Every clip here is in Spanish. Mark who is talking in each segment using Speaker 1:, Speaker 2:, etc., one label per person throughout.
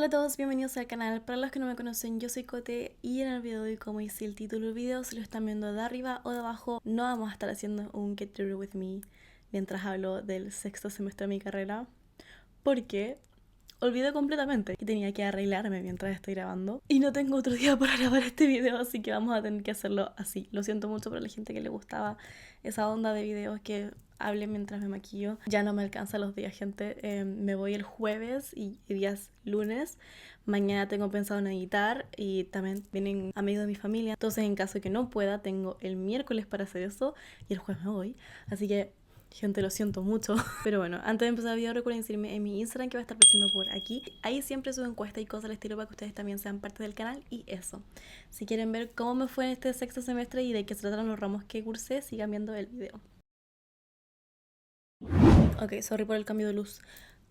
Speaker 1: Hola a todos, bienvenidos al canal. Para los que no me conocen, yo soy Cote y en el video de hoy, como dice el título del video, si lo están viendo de arriba o de abajo, no vamos a estar haciendo un Get Ready With Me mientras hablo del sexto semestre de mi carrera, porque olvidé completamente que tenía que arreglarme mientras estoy grabando y no tengo otro día para grabar este video, así que vamos a tener que hacerlo así. Lo siento mucho para la gente que le gustaba esa onda de videos que hable mientras me maquillo. Ya no me alcanza los días, gente. Me voy el jueves y días lunes. Mañana tengo pensado en editar y también vienen amigos de mi familia. Entonces, en caso de que no pueda, tengo el miércoles para hacer eso y el jueves me voy. Así que, gente, lo siento mucho. Pero bueno, antes de empezar el video, recuerden seguirme en mi Instagram, que va a estar apareciendo por aquí. Ahí siempre subo encuestas y cosas al estilo para que ustedes también sean parte del canal. Y eso, si quieren ver cómo me fue en este sexto semestre y de qué se trataron los ramos que cursé, sigan viendo el video. Ok, sorry por el cambio de luz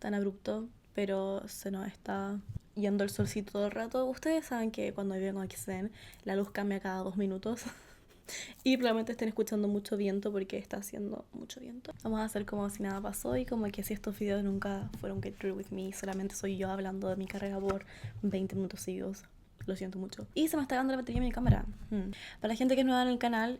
Speaker 1: tan abrupto, pero se nos está yendo el solcito todo el rato. Ustedes saben que cuando viven aquí se la luz cambia cada 2 minutos. Y probablemente estén escuchando mucho viento porque está haciendo mucho viento. Vamos a hacer como si nada pasó y como que si estos videos nunca fueron Get Real With Me, solamente soy yo hablando de mi carrera por 20 minutos seguidos. Lo siento mucho. Y se me está acabando la batería de mi cámara. Para la gente que es nueva en el canal,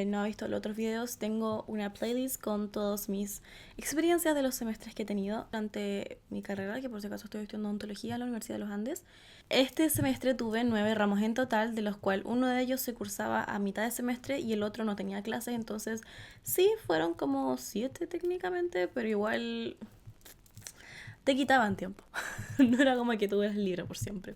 Speaker 1: no ha visto los otros videos, tengo una playlist con todas mis experiencias de los semestres que he tenido durante mi carrera, que por si acaso estoy estudiando odontología en la Universidad de los Andes. Este semestre tuve 9 ramos en total, de los cuales uno de ellos se cursaba a mitad de semestre y el otro no tenía clases, entonces sí, fueron como 7 técnicamente, pero igual te quitaban tiempo. No era como que tú eras libre por siempre.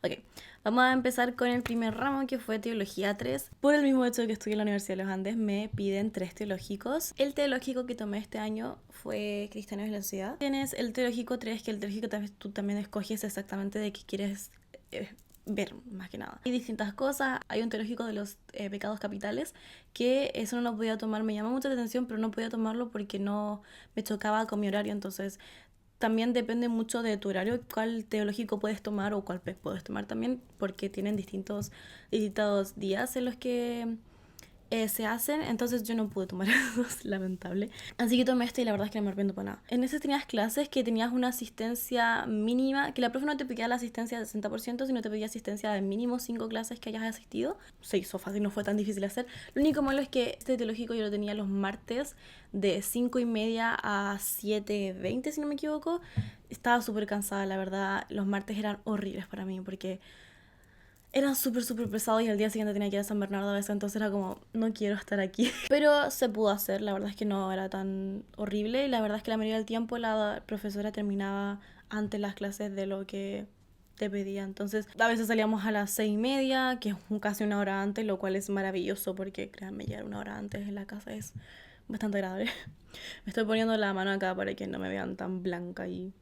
Speaker 1: Ok, vamos a empezar con el primer ramo, que fue Teología 3. Por el mismo hecho de que estudié en la Universidad de los Andes, me piden 3 teológicos. El teológico que tomé este año fue Cristianos de la Ciudad. Tienes el teológico 3, que el teológico tú también escoges exactamente de qué quieres ver, más que nada. Hay distintas cosas. Hay un teológico de los pecados capitales, que eso no lo podía tomar, me llamó mucha atención, pero no podía tomarlo porque no me chocaba con mi horario. Entonces también depende mucho de tu horario cuál teológico puedes tomar o cuál puedes tomar también, porque tienen distintos días en los que se hacen, entonces yo no pude tomar esos, lamentable. Así que tomé este y la verdad es que no me arrepiento para nada. En ese tenías clases que tenías una asistencia mínima, que la profe no te pedía la asistencia del 60%, sino te pedía asistencia de mínimo 5 clases que hayas asistido. Se hizo fácil, no fue tan difícil hacer. Lo único malo es que este teológico yo lo tenía los martes de 5:30 a 7:20, si no me equivoco. Estaba súper cansada, la verdad. Los martes eran horribles para mí porque eran súper pesados y al día siguiente tenía que ir a San Bernardo a veces, entonces era como, no quiero estar aquí. Pero se pudo hacer, la verdad es que no era tan horrible y la verdad es que la mayoría del tiempo la profesora terminaba antes las clases de lo que te pedía. Entonces a veces salíamos a las 6:30, que es casi una hora antes, lo cual es maravilloso porque créanme, llegar una hora antes en la casa es bastante agradable. Me estoy poniendo la mano acá para que no me vean tan blanca y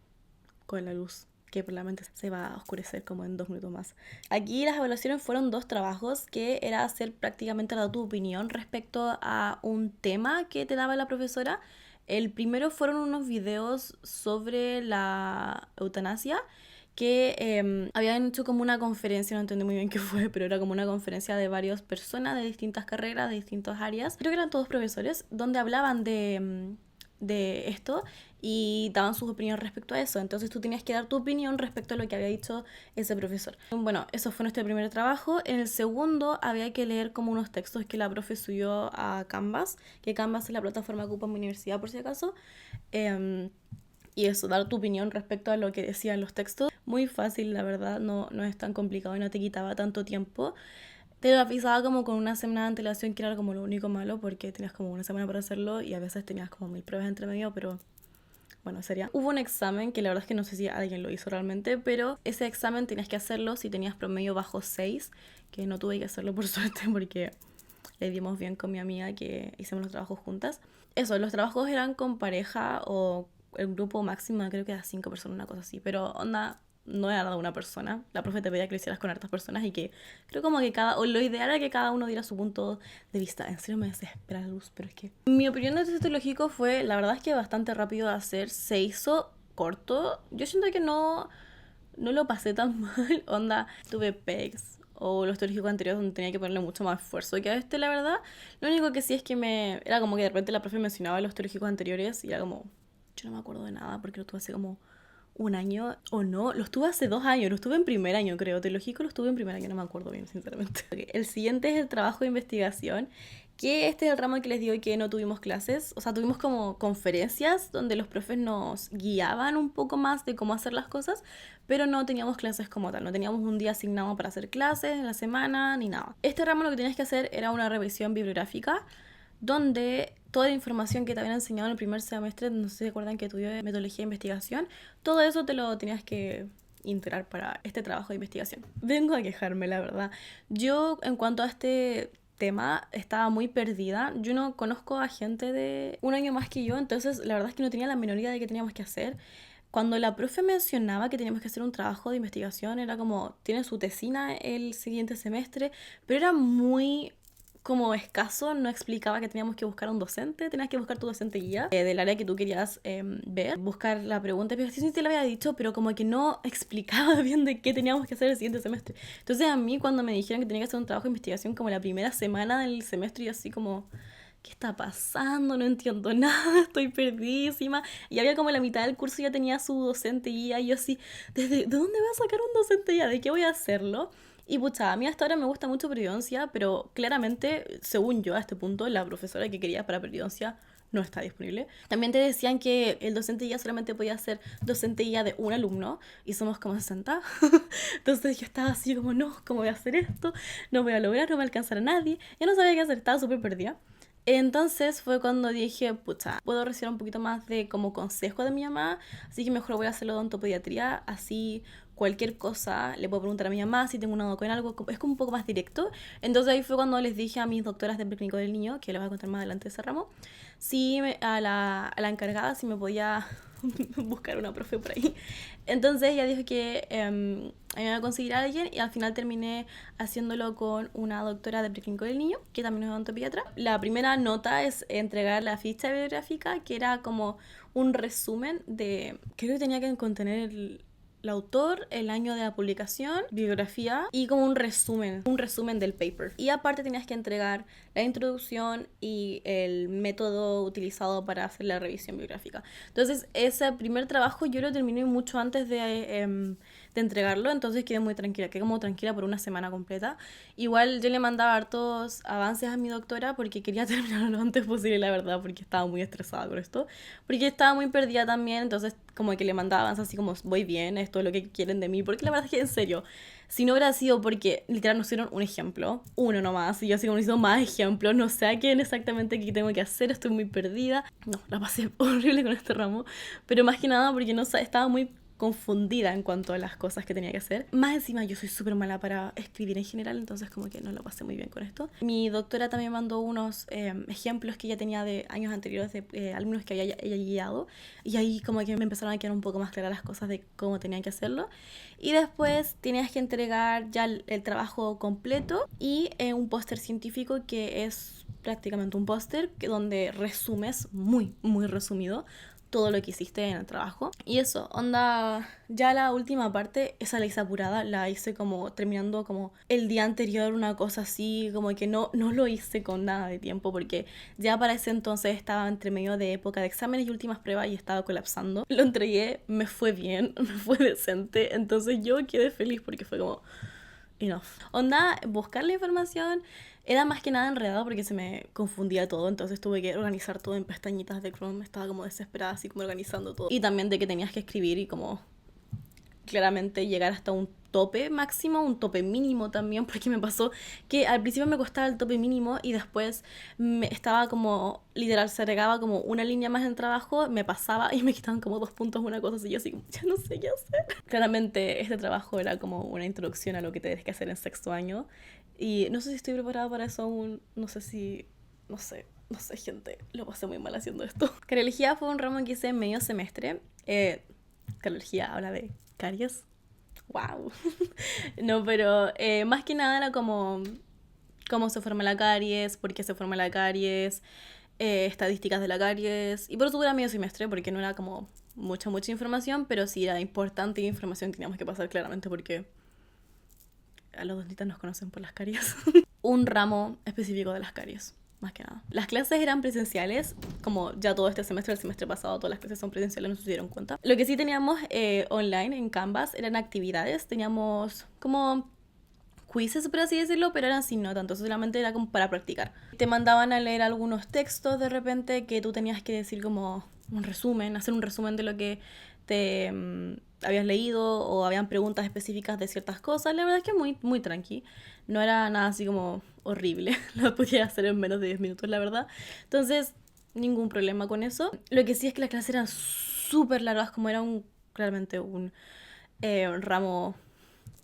Speaker 1: con la luz, que probablemente se va a oscurecer como en 2 minutos más. Aquí las evaluaciones fueron 2 trabajos, que era hacer prácticamente tu opinión respecto a un tema que te daba la profesora. El primero fueron unos videos sobre la eutanasia que habían hecho como una conferencia, no entendí muy bien qué fue, pero era como una conferencia de varias personas de distintas carreras, de distintas áreas. Creo que eran todos profesores, donde hablaban de esto y daban sus opiniones respecto a eso. Entonces tú tenías que dar tu opinión respecto a lo que había dicho ese profesor. Bueno, eso fue nuestro primer trabajo. En el segundo había que leer como unos textos que la profe subió a Canvas, que Canvas es la plataforma que ocupa mi universidad por si acaso. Y eso, dar tu opinión respecto a lo que decían los textos. Muy fácil, la verdad, no es tan complicado y no te quitaba tanto tiempo. Te lo avisaba como con una semana de antelación, que era como lo único malo, porque tenías como una semana para hacerlo y a veces tenías como 1000 pruebas entre medio, pero bueno, sería. Hubo un examen que la verdad es que no sé si alguien lo hizo realmente, pero ese examen tenías que hacerlo si tenías promedio bajo 6, que no tuve que hacerlo por suerte porque le dimos bien con mi amiga que hicimos los trabajos juntas. Eso, los trabajos eran con pareja o el grupo máximo, creo que era 5 personas, una cosa así, pero onda, no era de una persona. La profe te pedía que lo hicieras con hartas personas y que creo como que o lo ideal era que cada uno diera su punto de vista. En serio me desespera la luz, pero es que mi opinión de este teológico fue, la verdad es que bastante rápido de hacer, se hizo corto. Yo siento que no lo pasé tan mal, onda, tuve pegs o los teológicos anteriores donde tenía que ponerle mucho más esfuerzo que a este, la verdad. Lo único que sí es que era como que de repente la profe mencionaba los teológicos anteriores y era como, yo no me acuerdo de nada porque lo tuve hace como un año o no, lo estuve hace 2 años, lo estuve en primer año creo, teológico lo estuve en primer año, no me acuerdo bien sinceramente. Ok, el siguiente es el trabajo de investigación, que este es el ramo que les digo que no tuvimos clases, o sea, tuvimos como conferencias donde los profes nos guiaban un poco más de cómo hacer las cosas, pero no teníamos clases como tal, no teníamos un día asignado para hacer clases en la semana ni nada. Este ramo lo que tenías que hacer era una revisión bibliográfica donde toda la información que te habían enseñado en el primer semestre, no sé si se acuerdan que tuve metodología de investigación, todo eso te lo tenías que integrar para este trabajo de investigación. Vengo a quejarme, la verdad. Yo, en cuanto a este tema, estaba muy perdida. Yo no conozco a gente de un año más que yo, entonces la verdad es que no tenía la menor idea de qué teníamos que hacer. Cuando la profe mencionaba que teníamos que hacer un trabajo de investigación, era como, tiene su tesina el siguiente semestre, pero era muy como escaso, no explicaba que teníamos que buscar un docente, tenías que buscar tu docente guía del área que tú querías ver, buscar la pregunta, pero sí te lo había dicho, pero como que no explicaba bien de qué teníamos que hacer el siguiente semestre. Entonces a mí cuando me dijeron que tenía que hacer un trabajo de investigación como la primera semana del semestre, yo así como, ¿qué está pasando? No entiendo nada, estoy perdidísima. Y había como la mitad del curso ya tenía su docente guía y yo así, ¿de dónde voy a sacar un docente guía? ¿De qué voy a hacerlo? Y pucha, a mí hasta ahora me gusta mucho periodoncia, pero claramente, según yo a este punto, la profesora que quería para periodoncia no está disponible. También te decían que el docente guía solamente podía ser docente guía de un alumno y somos como 60. Entonces yo estaba así como, no, ¿cómo voy a hacer esto? No voy a lograr, no me alcanzará a nadie. Ya no sabía qué hacer, estaba súper perdida. Entonces fue cuando dije, pucha, puedo recibir un poquito más de como consejo de mi mamá, así que mejor voy a hacerlo odontopediatría, así cualquier cosa le puedo preguntar a mi mamá si tengo una duda con algo, es como un poco más directo. Entonces ahí fue cuando les dije a mis doctoras de preclínico del niño, que les voy a contar más adelante de ese ramo, si a la encargada si me podía buscar una profe por ahí. Entonces ella dijo que me iba a conseguir a alguien y al final terminé haciéndolo con una doctora de preclínico del niño, que también es odontopediatra. La primera nota es entregar la ficha bibliográfica, que era como un resumen de, creo que tenía que contener el autor, el año de la publicación, bibliografía y como un resumen del paper. Y aparte tenías que entregar la introducción y el método utilizado para hacer la revisión bibliográfica. Entonces ese primer trabajo yo lo terminé mucho antes de entregarlo, entonces quedé muy tranquila, quedé como tranquila por una semana completa. Igual yo le mandaba hartos avances a mi doctora porque quería terminarlo lo antes posible, la verdad, porque estaba muy estresada con esto, porque estaba muy perdida también, entonces como que le mandaba avances así como, voy bien, esto es lo que quieren de mí, porque la verdad es que en serio, si no hubiera sido porque literal nos hicieron un ejemplo, uno nomás, y yo así como necesito más ejemplos, no sé a quién exactamente qué tengo que hacer, estoy muy perdida. No, la pasé horrible con este ramo, pero más que nada porque no estaba muy confundida en cuanto a las cosas que tenía que hacer. Más encima yo soy súper mala para escribir en general, entonces como que no lo pasé muy bien con esto. Mi doctora también mandó unos ejemplos que ella tenía de años anteriores de alumnos que ella guiado y ahí como que me empezaron a quedar un poco más claras las cosas de cómo tenían que hacerlo. Y después tenías que entregar ya el trabajo completo y un póster científico que es prácticamente un póster donde resumes muy, muy resumido todo lo que hiciste en el trabajo. Y eso, onda, ya la última parte, esa la hice apurada, la hice como terminando como el día anterior, una cosa así, como que no lo hice con nada de tiempo, porque ya para ese entonces estaba entre medio de época de exámenes y últimas pruebas y estaba colapsando. Lo entregué, me fue bien, me fue decente, entonces yo quedé feliz porque fue como enough. Onda, buscar la información era más que nada enredado porque se me confundía todo, entonces tuve que organizar todo en pestañitas de Chrome, estaba como desesperada así como organizando todo. Y también de que tenías que escribir y como claramente llegar hasta un tope máximo, un tope mínimo también, porque me pasó que al principio me costaba el tope mínimo y después me estaba como, literal, se agregaba como una línea más en el trabajo, me pasaba y me quitaban como 2 puntos, una cosa así, yo así, ya no sé qué hacer. Claramente este trabajo era como una introducción a lo que tienes que hacer en sexto año y no sé si estoy preparada para eso aún, no sé si, no sé, gente, lo pasé muy mal haciendo esto. Cardiología fue un ramo que hice en medio semestre. Cardiología habla de caries. Wow. No, pero más que nada era como cómo se forma la caries, por qué se forma la caries, estadísticas de la caries. Y por eso dura medio semestre, porque no era como mucha información, pero sí era importante información que teníamos que pasar claramente porque a los dentistas nos conocen por las caries. Un ramo específico de las caries. más que nada. Las clases eran presenciales, como ya todo este semestre, el semestre pasado, todas las clases son presenciales, no se dieron cuenta. Lo que sí teníamos online en Canvas eran actividades, teníamos como quizzes, por así decirlo, pero eran sin nota, entonces solamente era como para practicar. Te mandaban a leer algunos textos de repente que tú tenías que decir como un resumen, hacer un resumen de lo que te habías leído o habían preguntas específicas de ciertas cosas. La verdad es que muy, muy tranqui. No era nada así como horrible. Lo podía hacer en menos de 10 minutos, la verdad. Entonces, ningún problema con eso. Lo que sí es que las clases eran súper largas, como era claramente un ramo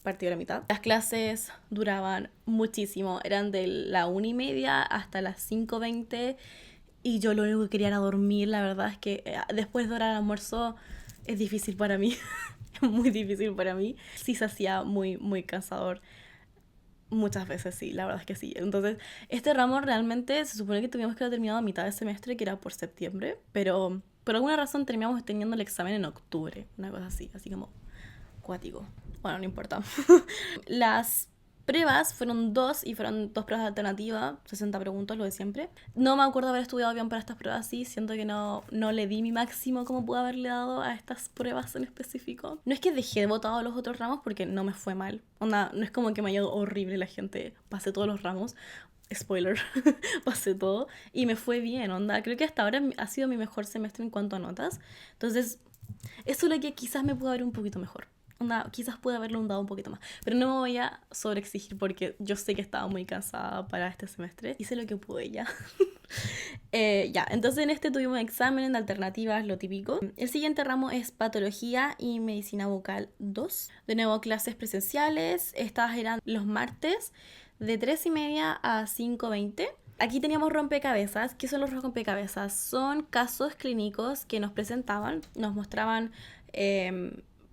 Speaker 1: partido a la mitad. Las clases duraban muchísimo, eran de la 1:30 hasta las 5:20 y yo lo único que quería era dormir. La verdad es que después de hora del almuerzo es difícil para mí, es muy difícil para mí. Sí se hacía muy, muy cansador. Muchas veces sí, la verdad es que sí. Entonces, este ramo realmente se supone que teníamos que haber terminado a mitad de semestre, que era por septiembre, pero por alguna razón terminamos teniendo el examen en octubre, una cosa así como cuático. Bueno, no importa. Las pruebas fueron dos y fueron dos pruebas alternativas, 60 preguntas, lo de siempre. No me acuerdo haber estudiado bien para estas pruebas, sí, siento que no le di mi máximo como pude haberle dado a estas pruebas en específico. No es que dejé de votado los otros ramos porque no me fue mal. Onda, no es como que me haya ido horrible la gente, pasé todos los ramos. Spoiler, pasé todo y me fue bien, onda. Creo que hasta ahora ha sido mi mejor semestre en cuanto a notas. Entonces, eso es lo que quizás me pudo haber un poquito mejor. Onda, quizás pude haberlo dado un poquito más. Pero no me voy a sobreexigir porque yo sé que estaba muy cansada para este semestre. Hice lo que pude ya. Ya, entonces en este tuvimos examen de alternativas, lo típico. El siguiente ramo es patología y medicina bucal 2. De nuevo, clases presenciales. Estas eran los martes de 3:30 a 5:20. Aquí teníamos rompecabezas. ¿Qué son los rompecabezas? Son casos clínicos que nos presentaban, nos mostraban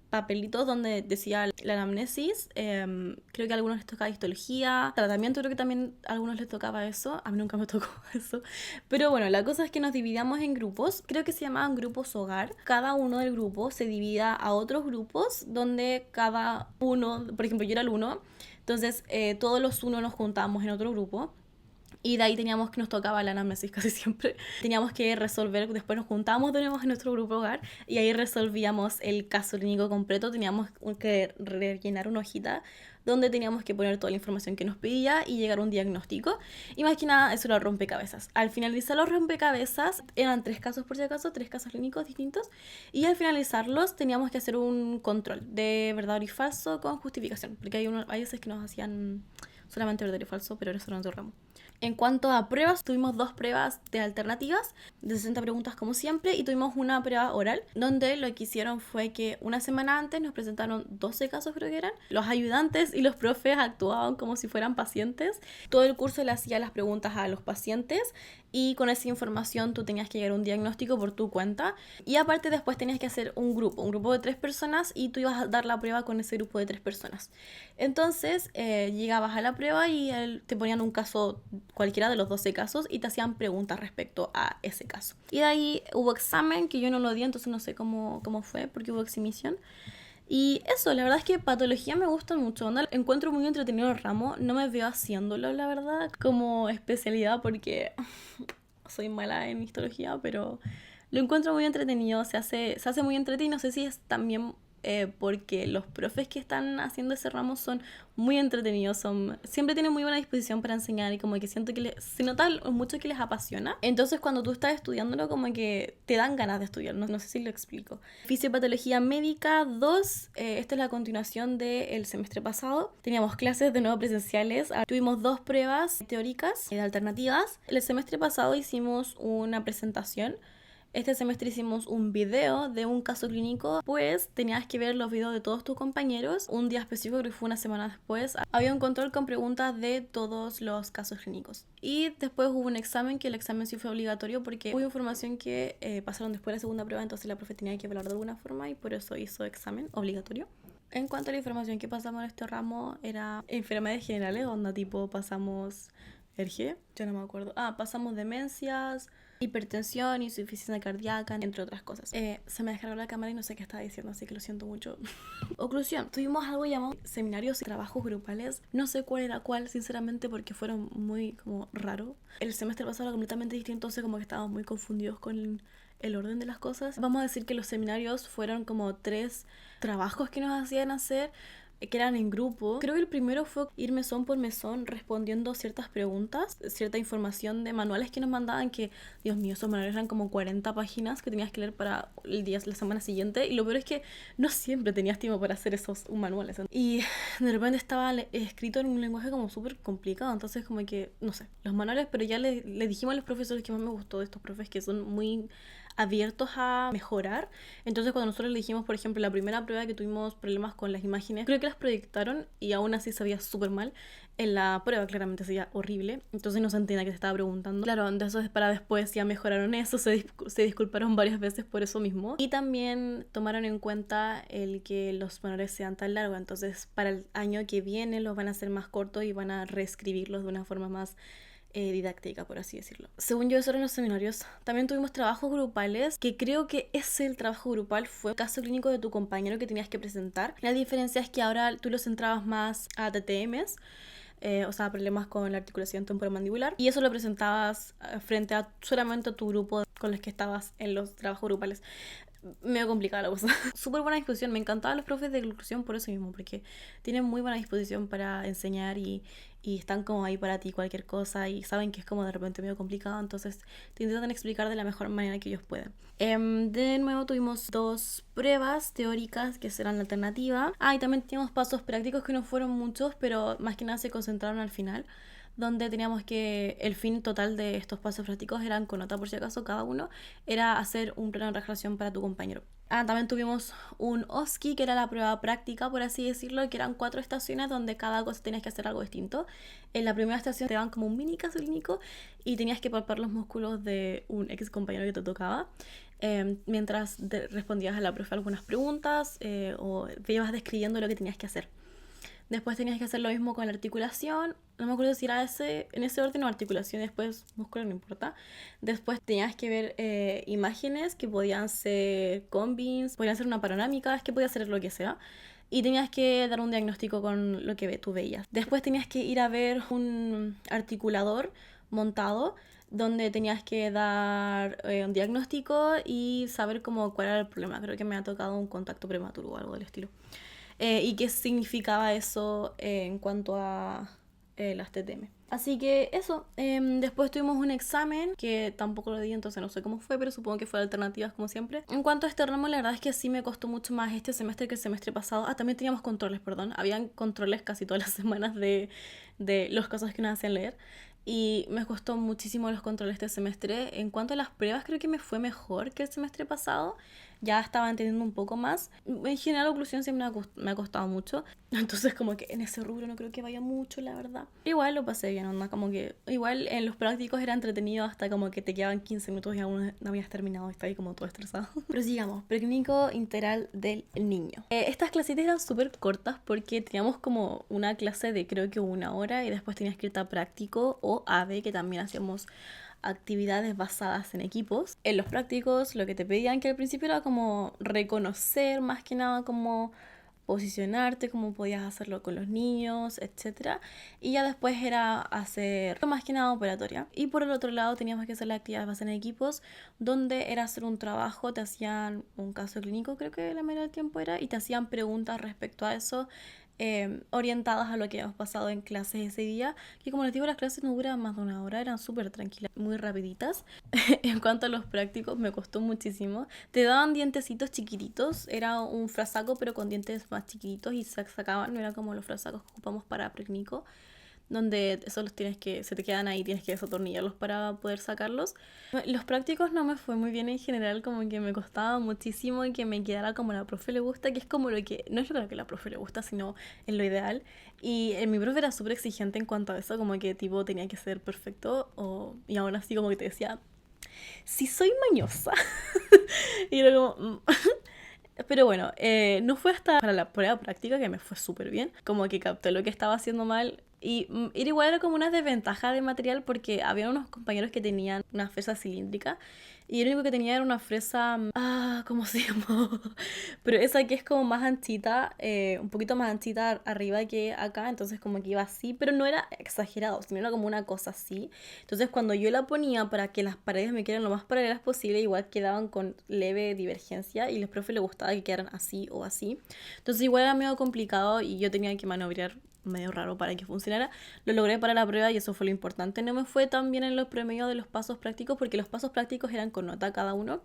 Speaker 1: papelitos donde decía la anamnesis. Creo que a algunos les tocaba histología, tratamiento, creo que también a algunos les tocaba eso. A mí nunca me tocó eso. Pero bueno, la cosa es que nos dividíamos en grupos. Creo que se llamaban grupos hogar. Cada uno del grupo se divida a otros grupos donde cada uno, por ejemplo, yo era el uno. Entonces, todos los unos nos juntábamos en otro grupo. Y de ahí teníamos que nos tocaba la anamnesis casi siempre. Teníamos que resolver, después nos juntábamos de nuevo en nuestro grupo hogar y ahí resolvíamos el caso clínico completo. Teníamos que rellenar una hojita donde teníamos que poner toda la información que nos pedía y llegar a un diagnóstico. Y más que nada, eso era rompecabezas. Al finalizar los rompecabezas, eran 3 casos por si acaso, 3 casos clínicos distintos. Y al finalizarlos, teníamos que hacer un control de verdadero y falso con justificación. Porque hay veces que nos hacían solamente verdadero y falso, pero eso no es otro ramo. En cuanto a pruebas, tuvimos 2 pruebas de alternativas, de 60 preguntas como siempre, y tuvimos una prueba oral, donde lo que hicieron fue que una semana antes nos presentaron 12 casos, creo que eran. Los ayudantes y los profes actuaban como si fueran pacientes. Todo el curso le hacía las preguntas a los pacientes y con esa información tú tenías que llegar a un diagnóstico por tu cuenta. Y aparte después tenías que hacer un grupo de 3 personas y tú ibas a dar la prueba con ese grupo de 3 personas. Entonces llegabas a la prueba y te ponían un caso, cualquiera de los 12 casos, y te hacían preguntas respecto a ese caso. Y de ahí hubo examen, que yo no lo di, entonces no sé cómo fue, porque hubo exhibición. Y eso, la verdad es que patología me gusta mucho, ¿no? Encuentro muy entretenido el ramo, no me veo haciéndolo, la verdad, como especialidad, porque soy mala en histología, pero lo encuentro muy entretenido, se hace muy entretenido. No sé si es también porque los profes que están haciendo ese ramo son muy entretenidos, siempre tienen muy buena disposición para enseñar y como que siento que se nota mucho que les apasiona. Entonces cuando tú estás estudiándolo como que te dan ganas de estudiar, no sé si lo explico. Fisiopatología médica 2, esta es la continuación del semestre pasado. Teníamos clases de nuevo presenciales, tuvimos 2 pruebas teóricas de alternativas. El semestre pasado hicimos una presentación. Este semestre hicimos un video de un caso clínico, pues tenías que ver los videos de todos tus compañeros. Un día específico, que fue una semana después, había un control con preguntas de todos los casos clínicos. Y después hubo un examen, que el examen sí fue obligatorio porque hubo información que pasaron después de la segunda prueba, entonces la profe tenía que hablar de alguna forma y por eso hizo examen obligatorio. En cuanto a la información que pasamos en este ramo, era enfermedades generales, onda tipo pasamos yo no me acuerdo. Pasamos demencias, hipertensión, insuficiencia cardíaca, entre otras cosas. Se me descargó la cámara y no sé qué estaba diciendo, así que lo siento mucho. Oclusión. Tuvimos algo llamado seminarios y trabajos grupales. No sé cuál era cuál, sinceramente, porque fueron muy como raro. El semestre pasado era completamente distinto, entonces como que estábamos muy confundidos con el orden de las cosas. Vamos a decir que los seminarios fueron como 3 trabajos que nos hacían hacer, que eran en grupo. Creo que el primero fue ir mesón por mesón respondiendo ciertas preguntas, cierta información de manuales que nos mandaban, que, Dios mío, esos manuales eran como 40 páginas que tenías que leer para el día, la semana siguiente, y lo peor es que no siempre tenías tiempo para hacer esos manuales. Y de repente estaba escrito en un lenguaje como súper complicado, entonces como que, no sé, los manuales, pero ya le dijimos a los profesores que más me gustó de estos profes, que son muy abiertos a mejorar. Entonces cuando nosotros le dijimos, por ejemplo, la primera prueba que tuvimos problemas con las imágenes, creo que las proyectaron y aún así se veía súper mal. En la prueba claramente se veía horrible, entonces no se entendía qué se estaba preguntando. Claro, entonces para después ya mejoraron eso, se disculparon varias veces por eso mismo. Y también tomaron en cuenta el que los manuales sean tan largos, entonces para el año que viene los van a hacer más cortos y van a reescribirlos de una forma más didáctica, por así decirlo. Según yo, eso eran los seminarios. También tuvimos trabajos grupales, que creo que el trabajo grupal fue el caso clínico de tu compañero que tenías que presentar. La diferencia es que ahora tú los centrabas más a TTMs, o sea, problemas con la articulación temporomandibular, y eso lo presentabas frente a solamente a tu grupo con los que estabas en los trabajos grupales. Medio complicada la cosa. Súper buena disposición. Me encantaban los profes de inclusión por eso mismo, porque tienen muy buena disposición para enseñar y están como ahí para ti cualquier cosa y saben que es como de repente medio complicado, entonces te intentan explicar de la mejor manera que ellos pueden. De nuevo tuvimos 2 pruebas teóricas que serán la alternativa. Y también teníamos pasos prácticos que no fueron muchos, pero más que nada se concentraron al final, donde teníamos que el fin total de estos pasos prácticos eran, con nota por si acaso cada uno, era hacer un plano de relajación para tu compañero. También tuvimos un OSCE, que era la prueba práctica, por así decirlo, que eran 4 estaciones donde cada cosa tenías que hacer algo distinto. En la primera estación te daban como un mini caso clínico y tenías que palpar los músculos de un ex compañero que te tocaba. Mientras respondías a la profe algunas preguntas o te ibas describiendo lo que tenías que hacer. Después tenías que hacer lo mismo con la articulación. No me acuerdo si era en ese orden o articulación, después músculo, no importa. Después tenías que ver imágenes que podían ser combins, podían ser una panorámica, es que podía ser lo que sea. Y tenías que dar un diagnóstico con lo que tú veías. Después tenías que ir a ver un articulador montado, donde tenías que dar un diagnóstico y saber cuál era el problema. Creo que me ha tocado un contacto prematuro o algo del estilo. Y qué significaba eso en cuanto a las TTM. Así que eso, después tuvimos un examen que tampoco lo di, entonces no sé cómo fue, pero supongo que fue alternativas como siempre. En cuanto a este ramo, la verdad es que sí me costó mucho más este semestre que el semestre pasado. También teníamos controles, perdón. Habían controles casi todas las semanas de los casos que nos hacían leer. Y me costó muchísimo los controles este semestre. En cuanto a las pruebas, creo que me fue mejor que el semestre pasado. Ya estaba entendiendo un poco más. En general, la oclusión siempre me ha costado mucho. Entonces, como que en ese rubro no creo que vaya mucho, la verdad. Igual lo pasé bien, onda, como que igual en los prácticos era entretenido hasta como que te quedaban 15 minutos y aún no habías terminado y estaba ahí como todo estresado. Pero sigamos, preclínico integral del niño. Estas clasitas eran súper cortas porque teníamos como una clase de creo que 1 hora y después tenías que irte a práctico o AVE, que también hacíamos actividades basadas en equipos. En los prácticos lo que te pedían que al principio era como reconocer más que nada como posicionarte, cómo podías hacerlo con los niños, etc. Y ya después era hacer más que nada operatoria. Y por el otro lado teníamos que hacer las actividades basadas en equipos, donde era hacer un trabajo, te hacían un caso clínico, creo que la mayoría del tiempo era, y te hacían preguntas respecto a eso, orientadas a lo que habíamos pasado en clases ese día, que como les digo, las clases no duraban más de 1 hora, eran súper tranquilas, muy rapiditas. En cuanto a los prácticos, me costó muchísimo. Te daban dientecitos chiquititos, era un frazaco pero con dientes más chiquititos y se sacaban, no era como los frasacos que ocupamos para preclínico, donde eso se te quedan ahí, tienes que desatornillarlos para poder sacarlos. Los prácticos no me fue muy bien en general, como que me costaba muchísimo y que me quedara como la profe le gusta, que es como lo que, no es lo que la profe le gusta, sino en lo ideal. Y mi profe era súper exigente en cuanto a eso, como que tipo tenía que ser perfecto, y aún así como que te decía, sí soy mañosa. Y era como... Pero bueno, no fue hasta para la prueba práctica que me fue súper bien. Como que capté lo que estaba haciendo mal Y era igual, era como una desventaja de material porque había unos compañeros que tenían una fresa cilíndrica y el único que tenía era una fresa... ¿cómo se llama? Pero esa que es como más anchita, un poquito más anchita arriba que acá, entonces como que iba así, pero no era exagerado, sino era como una cosa así. Entonces cuando yo la ponía para que las paredes me quedaran lo más paralelas posible, igual quedaban con leve divergencia y a los profes les gustaba que quedaran así o así. Entonces igual era medio complicado y yo tenía que maniobrar medio raro para que funcionara. Lo logré para la prueba y eso fue lo importante. No me fue tan bien en los promedios de los pasos prácticos porque los pasos prácticos eran con nota cada uno.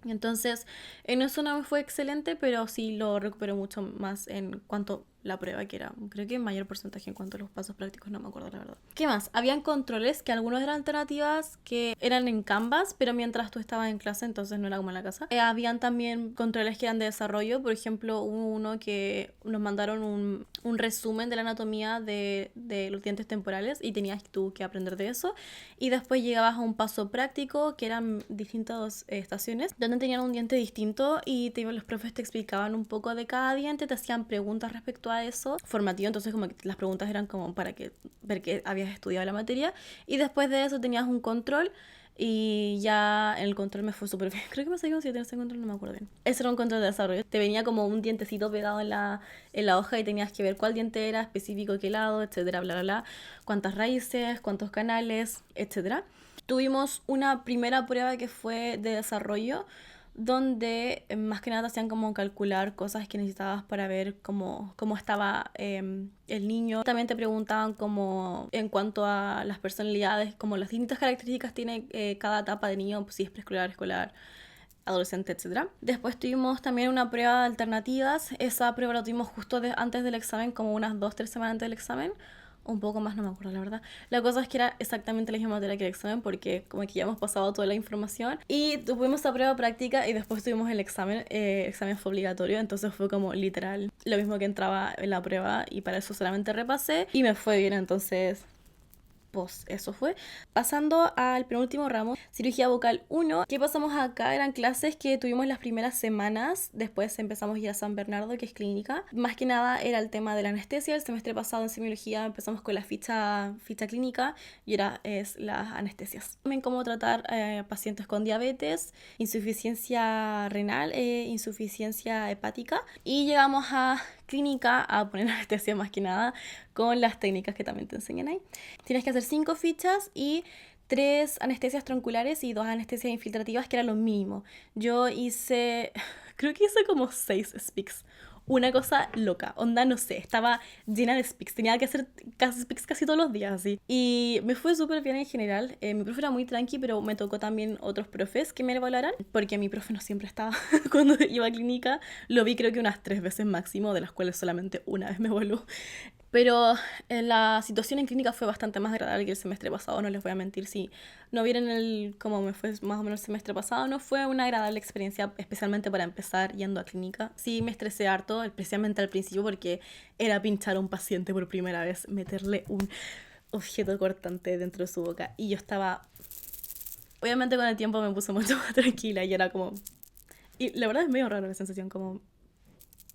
Speaker 1: Entonces, en eso no me fue excelente, pero sí lo recuperé mucho más en cuanto la prueba, que era, creo que mayor porcentaje en cuanto a los pasos prácticos, no me acuerdo la verdad. ¿Qué más? Habían controles que algunos eran alternativas que eran en Canvas, pero mientras tú estabas en clase, entonces no era como en la casa. Habían también controles que eran de desarrollo, por ejemplo, hubo uno que nos mandaron un resumen de la anatomía de los dientes temporales y tenías tú que aprender de eso. Y después llegabas a un paso práctico, que eran distintas estaciones, donde tenían un diente distinto y los profes te explicaban un poco de cada diente, te hacían preguntas respecto a eso, formativo, entonces como que las preguntas eran como para ver que habías estudiado la materia y después de eso tenías un control y ya en el control me fue súper bien. Creo que me salió un 7 en ese control, no me acuerdo bien. Ese era un control de desarrollo. Te venía como un dientecito pegado en la hoja y tenías que ver cuál diente era específico, qué lado, etcétera, bla, bla, bla. Cuántas raíces, cuántos canales, etcétera. Tuvimos una primera prueba que fue de desarrollo donde más que nada te hacían como calcular cosas que necesitabas para ver cómo estaba el niño. También te preguntaban como en cuanto a las personalidades, como las distintas características tiene cada etapa de niño, pues, si es preescolar, escolar, adolescente, etc. Después tuvimos también una prueba de alternativas. Esa prueba la tuvimos justo antes del examen, como unas 2-3 semanas antes del examen. Un poco más, no me acuerdo la verdad. La cosa es que era exactamente la misma materia que el examen porque como que ya hemos pasado toda la información y tuvimos la prueba práctica y después tuvimos el examen. El examen fue obligatorio, entonces fue como literal lo mismo que entraba en la prueba y para eso solamente repasé y me fue bien, entonces pues eso fue. Pasando al penúltimo ramo, cirugía vocal 1. ¿Qué pasamos acá? Eran clases que tuvimos las primeras semanas, después empezamos a ir a San Bernardo, que es clínica. Más que nada era el tema de la anestesia. El semestre pasado en semiología empezamos con la ficha clínica y ahora es las anestesias. También cómo tratar pacientes con diabetes, insuficiencia renal, insuficiencia hepática. Y llegamos a clínica a poner anestesia más que nada con las técnicas que también te enseñan ahí. Tienes que hacer 5 fichas y 3 anestesias tronculares y 2 anestesias infiltrativas, que era lo mínimo. Yo hice, creo que hice como 6 speaks. Una cosa loca, onda, no sé, estaba llena de speaks, tenía que hacer speaks casi todos los días, así. Y me fue súper bien en general. Mi profe era muy tranqui, pero me tocó también otros profes que me evaluaran, porque mi profe no siempre estaba cuando iba a clínica. Lo vi creo que unas 3 veces máximo, de las cuales solamente una vez me evaluó. Pero la situación en clínica fue bastante más agradable que el semestre pasado, no les voy a mentir. Si no vieron cómo me fue más o menos el semestre pasado, no fue una agradable experiencia, especialmente para empezar yendo a clínica. Sí me estresé harto, especialmente al principio, porque era pinchar a un paciente por primera vez, meterle un objeto cortante dentro de su boca. Y yo estaba... Obviamente con el tiempo me puse mucho más tranquila y era como... Y la verdad es medio raro la sensación, como...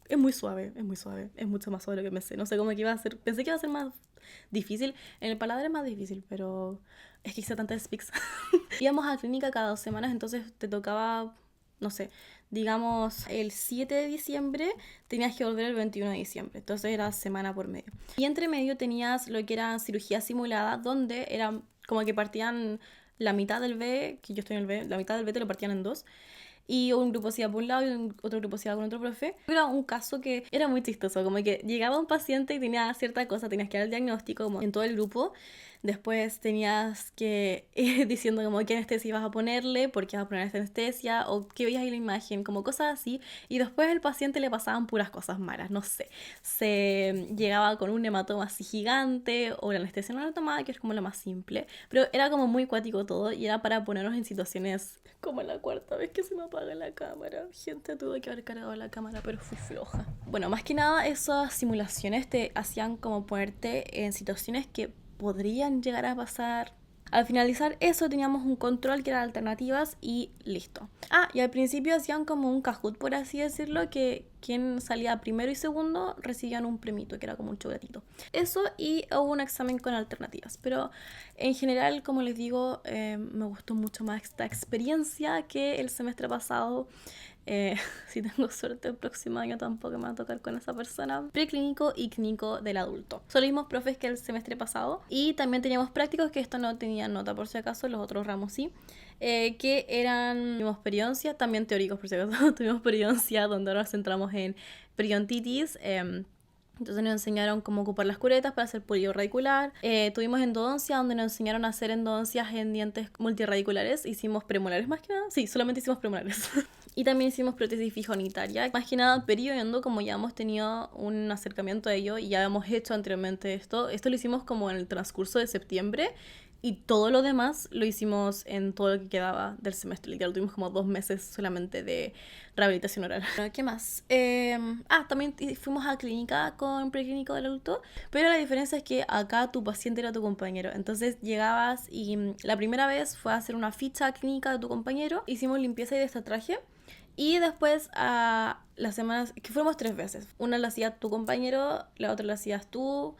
Speaker 1: Es muy suave, es muy suave. Es mucho más suave de lo que pensé. No sé cómo que iba a ser. Pensé que iba a ser más difícil. En el paladar es más difícil, pero es que hice tantas speaks. Íbamos a la clínica cada 2 semanas, entonces te tocaba, no sé, digamos el 7 de diciembre, tenías que volver el 21 de diciembre. Entonces era semana por medio. Y entre medio tenías lo que era cirugía simulada, donde era como que partían la mitad del B, que yo estoy en el B, la mitad del B te lo partían en 2. Y un grupo se iba por un lado y otro grupo se iba con otro profe. Era un caso que era muy chistoso, como que llegaba un paciente y tenía cierta cosa, tenías que dar el diagnóstico como en todo el grupo. Después tenías que ir diciendo como qué anestesia ibas a ponerle, por qué ibas a poner esta anestesia, o qué veías en la imagen, como cosas así. Y después al paciente le pasaban puras cosas malas, no sé. Se llegaba con un hematoma así gigante, o la anestesia no la tomaba, que es como lo más simple. Pero era como muy cuático todo, y era para ponernos en situaciones como la 4ª vez que se me apaga la cámara. Gente, tuve que haber cargado la cámara, pero fui floja. Bueno, más que nada esas simulaciones te hacían como ponerte en situaciones que podrían llegar a pasar Al finalizar eso teníamos un control que era alternativas y listo. Y al principio hacían como un Kahoot, por así decirlo, que quien salía primero y segundo recibían un premito, que era como un chocolatito. Eso, y hubo un examen con alternativas. Pero en general, como les digo, me gustó mucho más esta experiencia que el semestre pasado. Si tengo suerte el próximo año tampoco me va a tocar con esa persona. Preclínico y clínico del adulto. Son los mismos profes que el semestre pasado. Y también teníamos prácticos, que esto no tenían nota por si acaso, los otros ramos sí. Que tuvimos periodoncia, también teóricos por si acaso. Tuvimos periodoncia donde ahora nos centramos en periodontitis. Entonces nos enseñaron cómo ocupar las curetas para hacer pulido radicular. Tuvimos endodoncia, donde nos enseñaron a hacer endodoncias en dientes multiradiculares. Hicimos premolares más que nada. Sí, solamente hicimos premolares. Y también hicimos prótesis fija unitaria. Más que nada, perio y endo, como ya hemos tenido un acercamiento a ello y ya hemos hecho anteriormente esto. Esto lo hicimos como en el transcurso de septiembre. Y todo lo demás lo hicimos en todo lo que quedaba del semestre. Literal, tuvimos como 2 meses solamente de rehabilitación oral. ¿Qué más? También fuimos a clínica con preclínico del adulto. Pero la diferencia es que acá tu paciente era tu compañero. Entonces llegabas y la primera vez fue a hacer una ficha clínica de tu compañero. Hicimos limpieza y destatraje. Y después a las semanas, que fuimos 3 veces. Una la hacía tu compañero, la otra la hacías tú,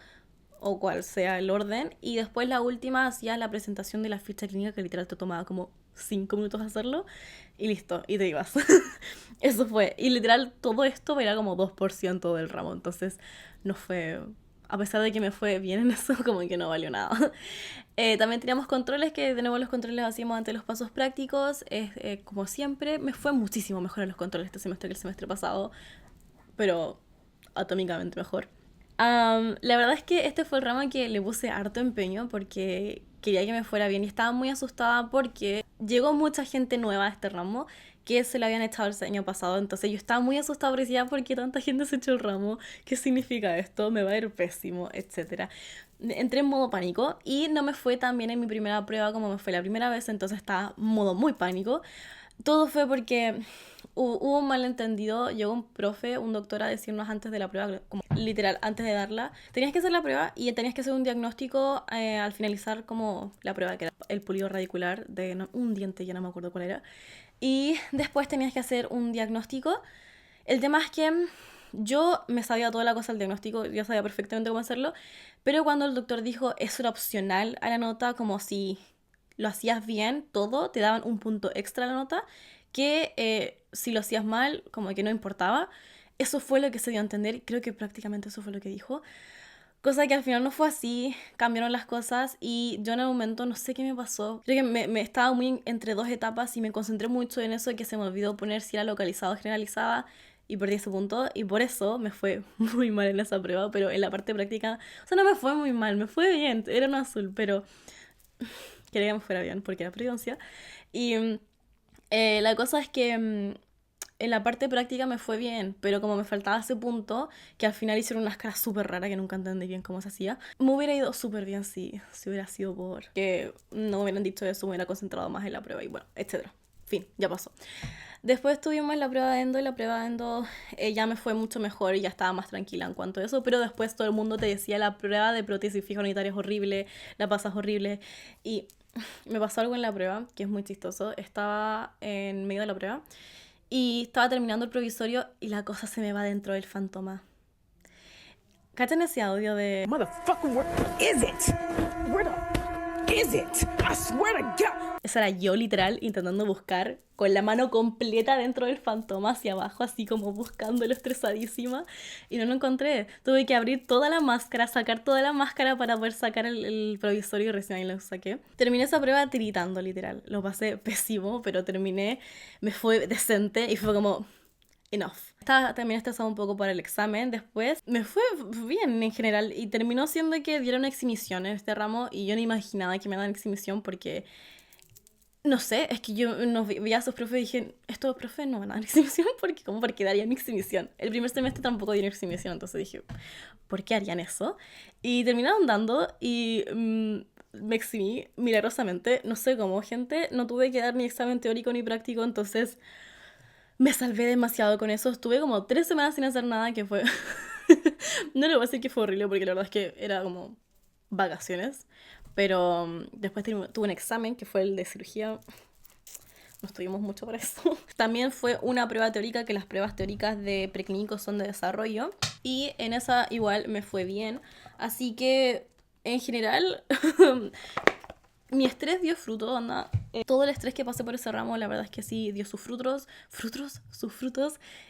Speaker 1: o cual sea el orden, y después la última hacía la presentación de la ficha clínica, que literal te tomaba como 5 minutos hacerlo, y listo, y te ibas. Eso fue, y literal todo esto era como 2% del ramo, entonces no fue, a pesar de que me fue bien en eso, como que no valió nada. También teníamos controles, que de nuevo los controles hacíamos ante los pasos prácticos, como siempre, me fue muchísimo mejor en los controles este semestre que el semestre pasado, pero atómicamente mejor. La verdad es que este fue el ramo que le puse harto empeño porque quería que me fuera bien y estaba muy asustada porque llegó mucha gente nueva a este ramo que se lo habían echado el año pasado, entonces yo estaba muy asustada porque decía, ¿por qué tanta gente se echó el ramo? ¿Qué significa esto? ¿Me va a ir pésimo? Etcétera. Entré en modo pánico y no me fue tan bien en mi primera prueba como me fue la primera vez, entonces estaba en modo muy pánico. Todo fue porque hubo un malentendido. Llegó un profe, un doctor, a decirnos antes de la prueba, como literal, antes de darla, tenías que hacer la prueba y tenías que hacer un diagnóstico al finalizar como la prueba, que era el pulido radicular de un diente, ya no me acuerdo cuál era. Y después tenías que hacer un diagnóstico. El tema es que yo me sabía toda la cosa del diagnóstico, yo sabía perfectamente cómo hacerlo, pero cuando el doctor dijo eso era opcional a la nota, como si lo hacías bien, todo, te daban un punto extra a la nota, que si lo hacías mal, como que no importaba. Eso fue lo que se dio a entender, creo que prácticamente eso fue lo que dijo. Cosa que al final no fue así, cambiaron las cosas y yo en el momento no sé qué me pasó. Creo que me estaba muy entre dos etapas y me concentré mucho en eso, que se me olvidó poner si era localizada o generalizada y perdí ese punto y por eso me fue muy mal en esa prueba, pero en la parte práctica, o sea, no me fue muy mal, me fue bien, era un azul, pero quería que me fuera bien porque era previdencia. Y la cosa es que en la parte práctica me fue bien, pero como me faltaba ese punto, que al final hicieron unas caras súper raras que nunca entendí bien cómo se hacía, me hubiera ido súper bien si hubiera sido por que no me hubieran dicho eso, me hubiera concentrado más en la prueba y bueno, etcétera. Fin, ya pasó. Después tuvimos la prueba de endo y la prueba de endo ya me fue mucho mejor y ya estaba más tranquila en cuanto a eso, pero después todo el mundo te decía la prueba de prótesis fija unitaria es horrible, la pasas horrible y me pasó algo en la prueba que es muy chistoso. Estaba en medio de la prueba y estaba terminando el provisorio y la cosa se me va dentro del fantoma. ¿Cachan ese audio de
Speaker 2: Motherfucker, where is it? Where the fuck is it? I swear to God.
Speaker 1: Esa era yo literal intentando buscar con la mano completa dentro del fantoma hacia abajo, así como buscándolo estresadísima y no lo encontré. Tuve que abrir toda la máscara, sacar toda la máscara para poder sacar el provisorio y recién ahí lo saqué. Terminé esa prueba tiritando literal, lo pasé pésimo, pero terminé, me fue decente y fue como enough. Estaba también estresada un poco para el examen. Después me fue bien en general y terminó siendo que dieron exhibición en este ramo y yo no imaginaba que me dan exhibición porque no sé, es que yo no veía a sus profes y dije, estos profes no van a dar exhibición porque ¿cómo por qué darían exhibición? El primer semestre tampoco dieron exhibición, entonces dije, ¿por qué harían eso? Y terminaron dando y me exhibí milagrosamente, no sé cómo, gente, no tuve que dar ni examen teórico ni práctico, entonces me salvé demasiado con eso. Estuve como 3 semanas sin hacer nada, que fue... no le voy a decir que fue horrible porque la verdad es que era como vacaciones, pero después tuve un examen que fue el de cirugía. No estuvimos mucho para eso. También fue una prueba teórica, que las pruebas teóricas de preclínicos son de desarrollo. Y en esa igual me fue bien. Así que, en general, mi estrés dio fruto, onda. Todo el estrés que pasé por ese ramo, la verdad es que sí, dio sus frutos.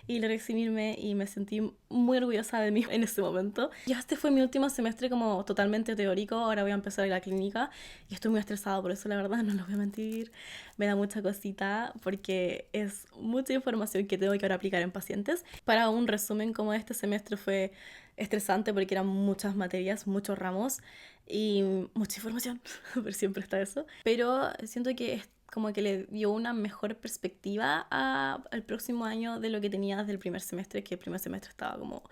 Speaker 1: Y logré eximirme y me sentí muy orgullosa de mí en ese momento. Y este fue mi último semestre como totalmente teórico. Ahora voy a empezar en la clínica y estoy muy estresada por eso, la verdad, no lo voy a mentir. Me da mucha cosita porque es mucha información que tengo que ahora aplicar en pacientes. Para un resumen, como este semestre fue estresante porque eran muchas materias, muchos ramos y mucha información, pero siempre está eso. Pero siento que es como que le dio una mejor perspectiva al próximo año de lo que tenía desde el primer semestre, que el primer semestre estaba como,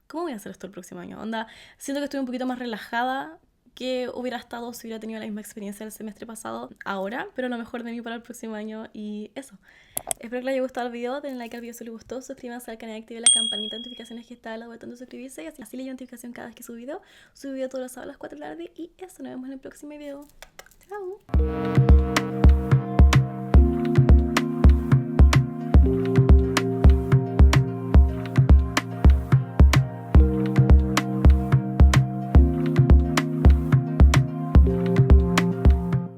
Speaker 1: ¿cómo voy a hacer esto el próximo año? Onda, siento que estoy un poquito más relajada que hubiera estado si hubiera tenido la misma experiencia del semestre pasado ahora, pero lo mejor de mí para el próximo año y eso. Espero que les haya gustado el video, denle like al video si les gustó, suscríbanse al canal y activen la campanita de notificaciones que está al lado del botón de suscribirse y así les llega notificación cada vez que subo video. Subo video todos los sábados a las 4 de la tarde y eso, nos vemos en el próximo video. Chao.